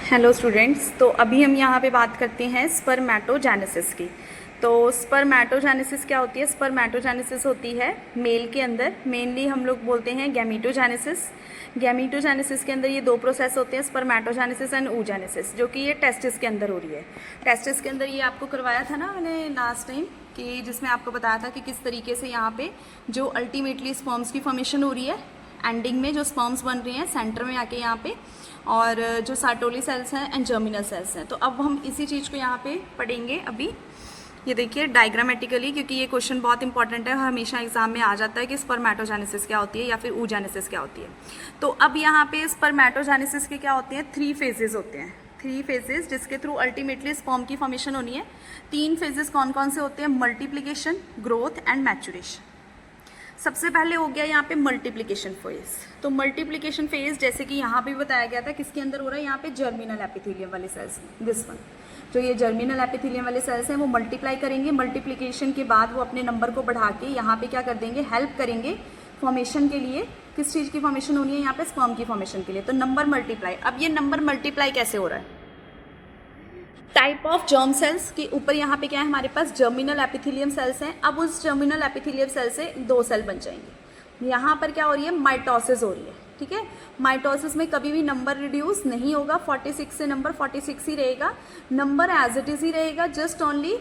Hello students, तो अभी हम यहाँ पे बात करते हैं स्पर्मेटोजेनेसिस की। तो स्पर्मेटोजेनेसिस क्या होती है? स्पर्मेटोजेनेसिस होती है मेल के अंदर, मेनली हम लोग बोलते हैं गैमीटोजेनेसिस। गैमीटोजेनेसिस के अंदर ये दो प्रोसेस होते हैं, स्पर्मेटोजेनेसिस एंड oogenesis, जो कि ये टेस्टिस के अंदर हो रही है। टेस्टिस के अंदर ये आपको करवाया था ना मैंने लास्ट टाइम, कि जिसमें आपको बताया था कि किस तरीके से यहाँ पे जो अल्टीमेटली स्पर्म्स की फॉर्मेशन हो रही है, एंडिंग में जो स्पर्म्स बन रही हैं सेंटर में आके यहाँ पे, और जो सार्टोली सेल्स हैं एंड जर्मिनल सेल्स हैं। तो अब हम इसी चीज़ को यहाँ पे पढ़ेंगे अभी। ये देखिए डायग्रामेटिकली, क्योंकि ये क्वेश्चन बहुत इंपॉर्टेंट है, हमेशा एग्जाम में आ जाता है कि स्पर्मेटोजेनेसिस क्या होती है या फिर oogenesis क्या होती है। तो अब यहाँ पे स्पर्मेटोजेनेसिस के क्या होते हैं? 3 फेजेस होते हैं, 3 फेजेस जिसके थ्रू अल्टीमेटली स्पर्म की फॉर्मेशन होनी है। 3 फेजेस कौन कौन से होते हैं? Multiplication, growth and maturation. सबसे पहले हो गया यहाँ पे मल्टीप्लिकेशन फेज। तो मल्टीप्लिकेशन फेज जैसे कि यहाँ पे बताया गया था, किसके अंदर हो रहा है? यहाँ पे जर्मिनल एपिथेलियम वाले सेल्स, दिस वन। जो ये जर्मिनल एपिथेलियम वाले सेल्स हैं वो मल्टीप्लाई करेंगे। मल्टीप्लिकेशन के बाद वो अपने नंबर को बढ़ा के यहाँ पे क्या कर देंगे? हेल्प करेंगे फॉर्मेशन के लिए। किस चीज़ की फॉर्मेशन होनी है यहाँ पे? स्पर्म की फॉर्मेशन के लिए। तो नंबर मल्टीप्लाई। अब ये नंबर मल्टीप्लाई कैसे हो रहा है? टाइप ऑफ जर्म सेल्स के ऊपर यहाँ पे क्या है हमारे पास? जर्मिनल एपिथेलियम सेल्स हैं। अब उस जर्मिनल एपिथेलियम सेल से 2 सेल बन जाएंगे। यहाँ पर क्या हो रही है? माइटोसिस हो रही है, ठीक है। माइटोसिस में कभी भी नंबर रिड्यूस नहीं होगा, 46 से नंबर 46 ही रहेगा, नंबर एज इट इज ही रहेगा। जस्ट ओनली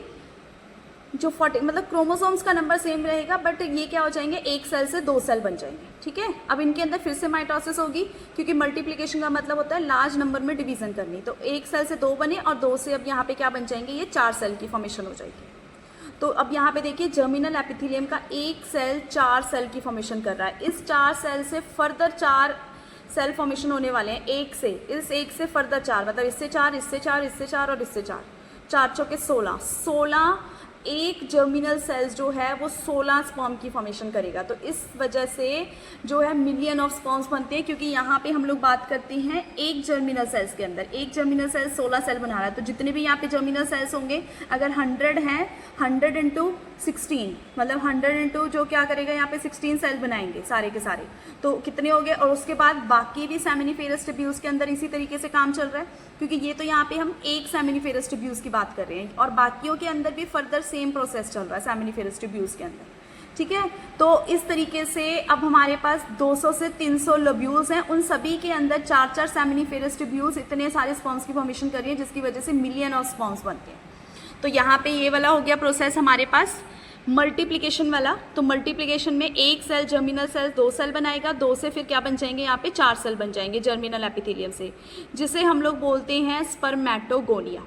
जो 40 मतलब क्रोमोसोम्स का नंबर सेम रहेगा, बट ये क्या हो जाएंगे? एक सेल से 2 सेल बन जाएंगे, ठीक है। अब इनके अंदर फिर से माइटोसिस होगी, क्योंकि मल्टीप्लिकेशन का मतलब होता है लार्ज नंबर में डिवीजन करनी। तो एक सेल से 2 बने और 2 से अब यहाँ पे क्या बन जाएंगे? ये 4 सेल की फॉर्मेशन हो जाएगी। तो अब यहाँ पे देखिए जर्मिनल एपिथेलियम का एक सेल 4 सेल की फॉर्मेशन कर रहा है। इस 4 सेल से फर्दर 4 सेल फॉर्मेशन होने वाले हैं। इस एक से फर्दर 4, मतलब इससे 4, इससे 4, इससे 4 और इससे 4, 4 चौके 16 एक जर्मिनल सेल्स जो है वो 16 स्पर्म की फॉर्मेशन करेगा। तो इस वजह से जो है मिलियन ऑफ स्पर्म्स बनते हैं, क्योंकि यहाँ पे हम लोग बात करते हैं एक जर्मिनल सेल्स के अंदर। एक जर्मिनल सेल 16 सेल बना रहा है। तो जितने भी यहाँ पे जर्मिनल सेल्स होंगे, अगर 100 हैं, 100 इंटू 16, मतलब 100 इंटू जो क्या करेगा यहाँ पे 16 सेल बनाएंगे सारे के सारे। तो कितने हो गए? और उसके बाद बाकी भी सेमिनिफेरस ट्यूब्यूल्स के अंदर इसी तरीके से काम चल रहा है, क्योंकि ये तो यहाँ पे हम एक सेमिनिफेरस ट्यूब्यूल्स की बात कर रहे हैं, और बाकियों के अंदर भी फर्दर सेम प्रोसेस चल रहा है सेमिनिफेरस ट्यूब्यूल्स के अंदर, ठीक है। तो इस तरीके से अब हमारे पास 200 से 300 लोब्यूल्स हैं, उन सभी के अंदर 4-4 सेमिनिफेरस ट्यूब्यूल्स इतने सारे स्पर्म्स की फॉर्मेशन कर रही है, जिसकी वजह से मिलियन ऑफ स्पर्म्स बनते हैं। तो यहाँ पे ये वाला हो गया प्रोसेस हमारे पास मल्टीप्लिकेशन वाला। तो मल्टीप्लिकेशन में एक सेल जर्मिनल सेल 2 सेल बनाएगा, 2 से फिर क्या बन जाएंगे? यहाँ पे 4 सेल बन जाएंगे जर्मिनल एपिथेलियम से, जिसे हम लोग बोलते हैं स्पर्मेटोगोनिया।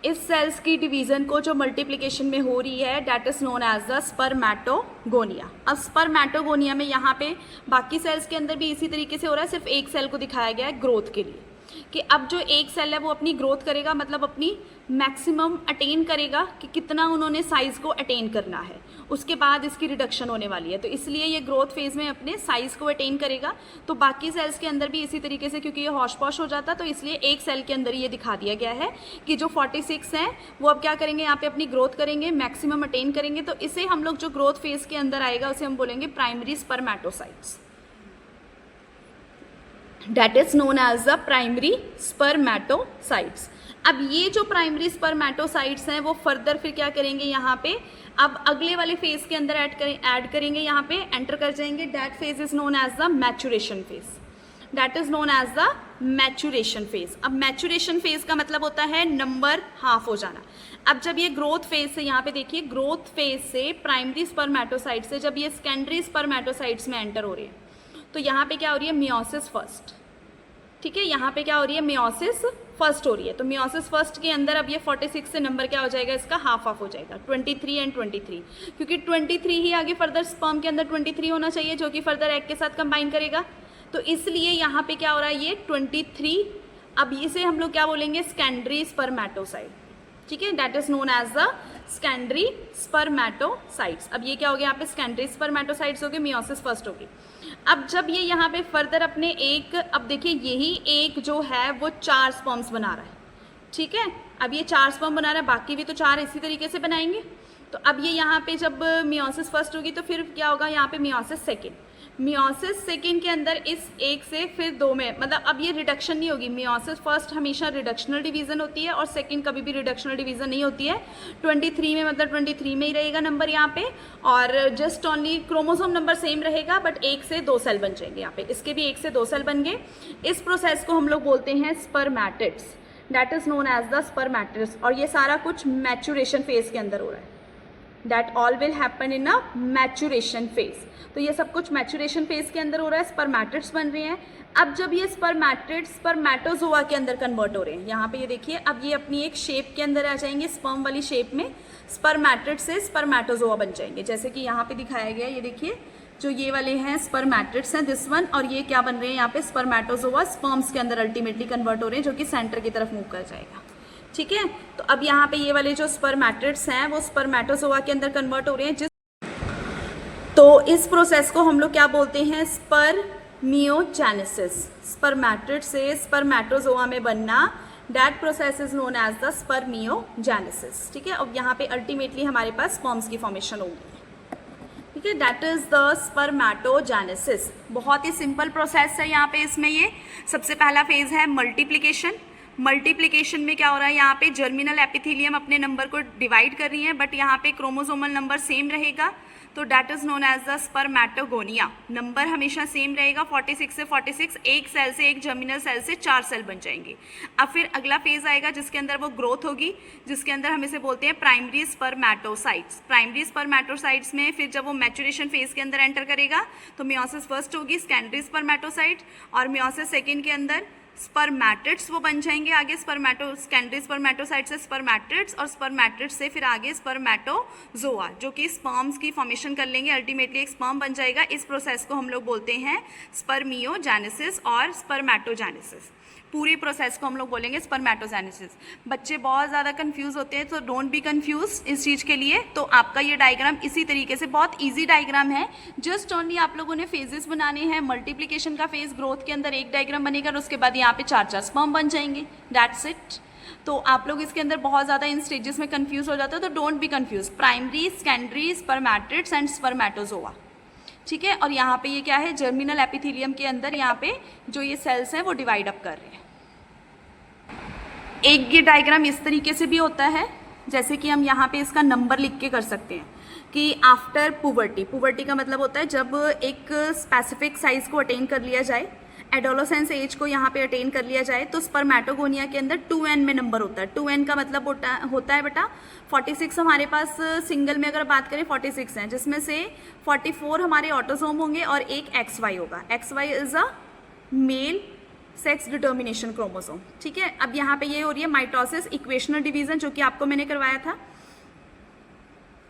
इस सेल्स की डिवीजन को जो मल्टीप्लिकेशन में हो रही है, that is known as the spermatogonia. अब स्पर्मेटोगोनिया में यहाँ पे बाकी सेल्स के अंदर भी इसी तरीके से हो रहा है, सिर्फ एक सेल को दिखाया गया है ग्रोथ के लिए, कि अब जो एक सेल है वो अपनी ग्रोथ करेगा, मतलब अपनी मैक्सिमम अटेन करेगा कि कितना उन्होंने साइज़ को अटेन करना है। उसके बाद इसकी रिडक्शन होने वाली है, तो इसलिए ये ग्रोथ फेज़ में अपने साइज़ को अटेन करेगा। तो बाकी सेल्स के अंदर भी इसी तरीके से, क्योंकि ये हॉश पॉश हो जाता, तो इसलिए एक सेल के अंदर ये दिखा दिया गया है कि जो 46 हैं वो अब क्या करेंगे? यहाँ पे अपनी ग्रोथ करेंगे, मैक्सिमम अटेन करेंगे। तो इसे हम लोग जो ग्रोथ फेज़ के अंदर आएगा उसे हम बोलेंगे primary spermatocytes, that is known as the primary spermatocytes. अब ये जो प्राइमरी स्पर्मेटोसाइट्स हैं वो फर्दर फिर क्या करेंगे? यहाँ पे अब अगले वाले फेज के अंदर ऐड करेंगे, यहाँ पे एंटर कर जाएंगे। That phase is known as the maturation phase, that is known as the maturation phase. अब मैचुरेशन फेज का मतलब होता है नंबर हाफ हो जाना। अब जब ये ग्रोथ फेज से, यहाँ पे देखिए ग्रोथ फेज से प्राइमरी स्पर्मेटोसाइट से जब ये सेकेंडरी स्पर्मेटोसाइट्स में एंटर हो रही है, तो यहाँ पे क्या हो रही है? मियोसिस फर्स्ट, ठीक है। यहाँ पे क्या हो रही है? मियोसिस फर्स्ट हो रही है। तो मियोसिस फर्स्ट के अंदर अब ये 46 से नंबर क्या हो जाएगा? इसका हाफ ऑफ हो जाएगा, 23 एंड 23, क्योंकि 23 ही आगे फर्दर स्पर्म के अंदर 23 होना चाहिए, जो कि फर्दर एग के साथ कंबाइन करेगा। तो इसलिए यहाँ पे क्या हो रहा है? ये 23। अब इसे हम लोग क्या बोलेंगे? सेकेंडरी स्पर्मेटोसाइट, ठीक है, that is known as the secondary spermatocytes. अब ये क्या हो गया? यहाँ पे सेकेंडरी स्पर्मेटोसाइट्स हो गए, मियोसिस फर्स्ट होगी। अब जब ये यहाँ पे फर्दर अपने एक, अब देखिए यही एक जो है वो 4 स्पर्म्स बना रहा है, ठीक है। अब ये 4 स्पर्म बना रहा है, बाकी भी तो 4 इसी तरीके से बनाएंगे। तो अब ये यहाँ पे जब मियोसिस फर्स्ट होगी तो फिर क्या होगा? यहाँ पे मियोसिस सेकेंड, मियोसिस सेकेंड के अंदर इस एक से फिर दो में, मतलब अब ये रिडक्शन नहीं होगी। मियोसिस फर्स्ट हमेशा रिडक्शनल डिवीजन होती है और सेकंड कभी भी रिडक्शनल डिवीजन नहीं होती है। 23 में मतलब 23 में ही रहेगा नंबर यहाँ पे, और just only chromosome number same रहेगा, बट एक से दो सेल बन जाएंगे यहाँ पे। इसके भी एक से दो सेल बन गए। इस प्रोसेस को हम लोग बोलते हैं spermatids, that is known as the spermatids. और ये सारा कुछ मैचुरेशन फेज के अंदर हो रहा है। That all will happen in a maturation phase. तो ये सब कुछ मैचुरेशन फेज के अंदर हो रहा है, स्पर्मेटिड्स बन रहे हैं। अब जब ये स्पर्मेटिड्स स्पर्मेटोजोआ के अंदर कन्वर्ट हो रहे हैं, यहाँ पे ये देखिए, अब ये अपनी एक शेप के अंदर आ जाएंगे, स्पर्म वाली शेप में। स्पर्मेटिड से स्पर्मेटोजोआ बन जाएंगे, जैसे कि यहाँ पे दिखाया गया। ये देखिए, जो ये वाले हैं स्पर्मेटिड्स हैं, दिस वन, और ये क्या बन रहे हैं यहाँ पे, स्पर्मेटोजोआ स्पर्म्स के अंदर अल्टीमेटली कन्वर्ट हो रहे हैं, जो कि सेंटर की तरफ मूव कर जाएगा। ठीक है, तो अब यहाँ पे ये वाले जो स्पर्मेटिड्स हैं वो स्पर्मेटोजोआ के अंदर कन्वर्ट हो रहे हैं। तो इस प्रोसेस को हम लोग क्या बोलते हैं, स्पर्मियोजेनेसिस। स्पर्मेटिड से स्पर्मेटोजोआ में बनना, that process is known as the spermiogenesis. ठीक है, अब यहाँ पे अल्टीमेटली हमारे पास स्पर्म्स की फॉर्मेशन होगी। ठीक है, दैट इज द स्पर्मेटोजेनेसिस। बहुत ही सिंपल प्रोसेस है यहाँ पे। इसमें ये सबसे पहला फेज है मल्टीप्लिकेशन। मल्टीप्लिकेशन में क्या हो रहा है, यहाँ पे जर्मिनल एपिथेलियम अपने नंबर को डिवाइड कर रही है, बट यहाँ पे क्रोमोसोमल नंबर सेम रहेगा, तो that is known as the spermatogonia. Number हमेशा सेम रहेगा, 46 से 46, एक सेल से, एक जर्मिनल सेल से 4 सेल बन जाएंगे। अब फिर अगला फेज आएगा जिसके अंदर वो ग्रोथ होगी, जिसके अंदर हम इसे बोलते हैं प्राइमरी स्पर्मेटोसाइट्स। प्राइमरी स्पर्मेटोसाइट्स में फिर जब वो मैचुरेशन फेज के अंदर एंटर करेगा तो मियोसिस फर्स्ट होगी, सेकेंडरी स्पर्मेटोसाइट, और मियोसिस सेकेंड के अंदर स्पर्मेटिड्स वो बन जाएंगे आगे। सेकेंडरी स्पर्मेटोसाइट से स्पर्मेटिड्स, और स्पर्मेटिड्स से फिर आगे स्पर्मेटोजोआ, जो कि स्पर्म्स की फॉर्मेशन कर लेंगे, अल्टीमेटली एक स्पर्म बन जाएगा। इस प्रोसेस को हम लोग बोलते हैं स्पर्मियोजेनेसिस और स्पर्मेटोजेनेसिस। पूरी प्रोसेस को हम लोग बोलेंगे स्पर्मेटोजेनेसिस। बच्चे बहुत ज़्यादा कंफ्यूज होते हैं, तो डोंट बी कंफ्यूज इस चीज़ के लिए। तो आपका ये डायग्राम इसी तरीके से बहुत इजी डायग्राम है। जस्ट ओनली आप लोगों ने फेजेस बनाने हैं। मल्टीप्लिकेशन का फेज, ग्रोथ के अंदर एक डायग्राम बनेगा और उसके बाद यहाँ पे 4 स्पर्म बन जाएंगे, दैट्स इट। तो आप लोग इसके अंदर बहुत ज़्यादा इन स्टेजेस में कंफ्यूज हो जाते हो, तो don't be confuse. Primary, secondary, spermatids and spermatozoa. ठीक है, और यहाँ पे ये क्या है, जर्मिनल एपिथेलियम के अंदर यहाँ पे जो ये सेल्स हैं वो डिवाइड अप कर रहे हैं। एक ये डायग्राम इस तरीके से भी होता है, जैसे कि हम यहाँ पे इसका नंबर लिख के कर सकते हैं कि आफ्टर पुबर्टी। पुबर्टी का मतलब होता है जब एक स्पेसिफिक साइज को अटेन कर लिया जाए, एडोलोसेंस एज को यहाँ पे अटेन कर लिया जाए, तो स्पर्मेटोगोनिया के अंदर 2n में नंबर होता है। 2n का मतलब होता है बेटा 46। हमारे पास सिंगल में अगर बात करें 46 हैं, जिसमें से 44 हमारे ऑटोसोम होंगे और एक XY होगा। XY is a male sex determination chromosome. ठीक है, अब यहाँ पे ये हो रही है माइटोसिस, इक्वेशनल डिवीजन, जो कि आपको मैंने करवाया था।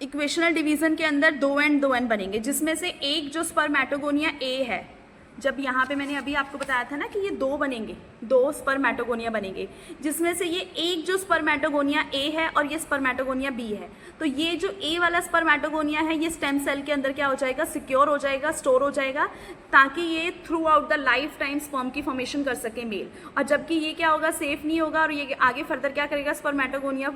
इक्वेशनल डिवीजन के अंदर 2n बनेंगे, जिसमें से एक जो स्पर्मेटोगोनिया A है, जब यहाँ पे मैंने अभी आपको बताया था ना कि ये 2 बनेंगे, 2 स्पर्मेटोगोनिया बनेंगे, जिसमें से ये एक जो स्पर्मेटोगोनिया A है और ये स्पर्मेटोगोनिया B है। तो ये जो A वाला स्पर्मेटोगोनिया है, ये स्टेम सेल के अंदर क्या हो जाएगा, सिक्योर हो जाएगा, स्टोर हो जाएगा, ताकि ये through out the life time sperm की फॉर्मेशन कर सके मेल। और जबकि ये क्या होगा, सेफ नहीं होगा, और ये आगे फर्दर क्या करेगा, स्पर्मेटोगोनिया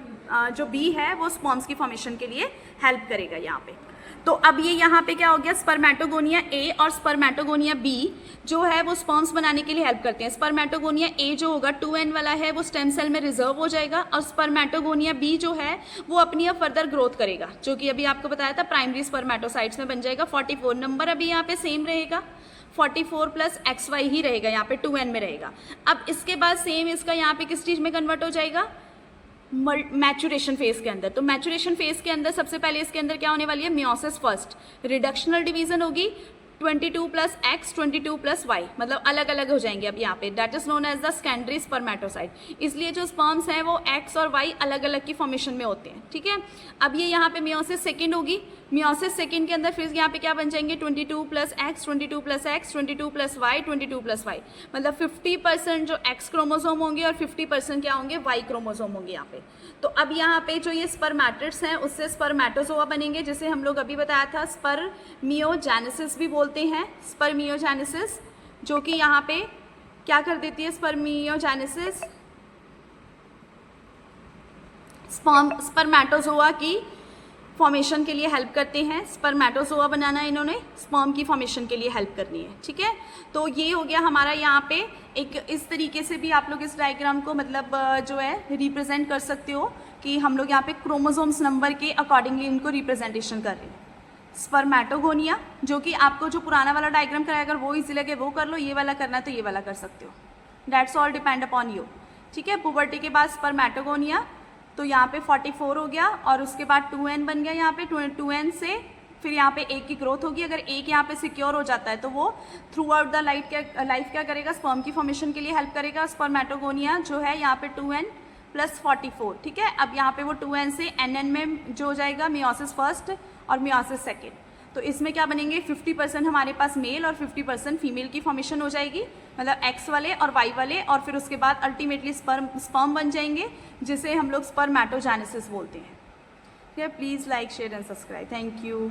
जो B है वो स्पर्म्स की फॉर्मेशन के लिए हेल्प करेगा यहाँ पे। तो अब ये यहाँ पे क्या हो गया, स्पर्मेटोगोनिया A और स्पर्मेटोगोनिया B जो है वो स्पर्म्स बनाने के लिए हेल्प करते हैं। स्पर्मेटोगोनिया A जो होगा 2n वाला है, वो स्टेम सेल में रिजर्व हो जाएगा, और स्पर्मेटोगोनिया B जो है वो अपनी अब फर्दर ग्रोथ करेगा, जो कि अभी आपको बताया था प्राइमरी स्पर्मेटोसाइट्स में बन जाएगा। 44 नंबर अभी यहाँ पे सेम रहेगा, 44 प्लस XY ही रहेगा, यहाँ पे 2n में रहेगा। अब इसके बाद सेम इसका यहाँ पे किस चीज़ में कन्वर्ट हो जाएगा, मैचुरेशन फेज के अंदर। तो मैचुरेशन फेज के अंदर सबसे पहले इसके अंदर क्या होने वाली है, मियोसिस फर्स्ट, रिडक्शनल डिवीजन होगी, 22 प्लस X 22 प्लस Y, मतलब अलग अलग हो जाएंगे अब यहाँ पे। That is known as the secondary spermatocyte. इसलिए जो स्पर्म्स हैं वो X और Y अलग अलग की फॉर्मेशन में होते हैं। ठीक है, अब ये यहाँ पे मियोसिस सेकेंड होगी। मियोसिस सेकेंड के अंदर फिर यहाँ पे क्या बन जाएंगे, 22 plus X 22 plus X 22 plus Y 22 plus Y, मतलब 50% जो X क्रोमोसोम होंगे और 50% क्या होंगे, Y क्रोमोसोम होंगे यहाँ पे। तो अब यहाँ पे जो ये स्पर्मेटिड्स हैं उससे स्पर्मेटोजोआ बनेंगे, जिसे हम लोग अभी बताया था स्पर्मियोजेनेसिस भी बोलते हैं। स्पर्मियोजेनेसिस जो कि यहाँ पे क्या कर देती है, स्पर्मियोजेनेसिस स्पर्मेटोजोआ की फॉर्मेशन के लिए हेल्प करते हैं। स्पर्मेटोजोआ बनाना इन्होंने स्पर्म की फॉर्मेशन के लिए हेल्प करनी है, ठीक है। तो ये हो गया हमारा यहाँ पे एक, इस तरीके से भी आप लोग इस डायग्राम को मतलब जो है रिप्रेजेंट कर सकते हो कि हम लोग यहाँ पे क्रोमोसोम्स नंबर के अकॉर्डिंगली इनको रिप्रेजेंटेशन कर रहे हैं। स्पर्मेटोगोनिया, जो कि आपको जो पुराना वाला डायग्राम कराया अगर वो इजी लगे वो कर लो, ये वाला करना है तो ये वाला कर सकते हो, that's all depend upon you, ठीक है। पुबर्टी के बाद स्पर्मेटोगोनिया, तो यहाँ पे 44 हो गया और उसके बाद 2n बन गया, यहाँ पे 2n से फिर यहाँ पे एक की ग्रोथ होगी। अगर एक यहाँ पे सिक्योर हो जाता है तो वो थ्रू आउट द लाइफ क्या करेगा, स्पर्म की फॉर्मेशन के लिए हेल्प करेगा। स्पर्मेटोगोनिया जो है यहाँ पे 2n + 44, ठीक है। अब यहाँ पे वो 2n से nn में जो हो जाएगा मियोसिस फर्स्ट और मियोसिस सेकेंड। तो इसमें क्या बनेंगे, 50% हमारे पास मेल और 50% फीमेल की फॉर्मेशन हो जाएगी, मतलब एक्स वाले और वाई वाले, और फिर उसके बाद अल्टीमेटली स्पर्म बन जाएंगे, जिसे हम लोग स्पर्मेटोजेनेसिस बोलते हैं। ठीक है, please like share and subscribe, thank you.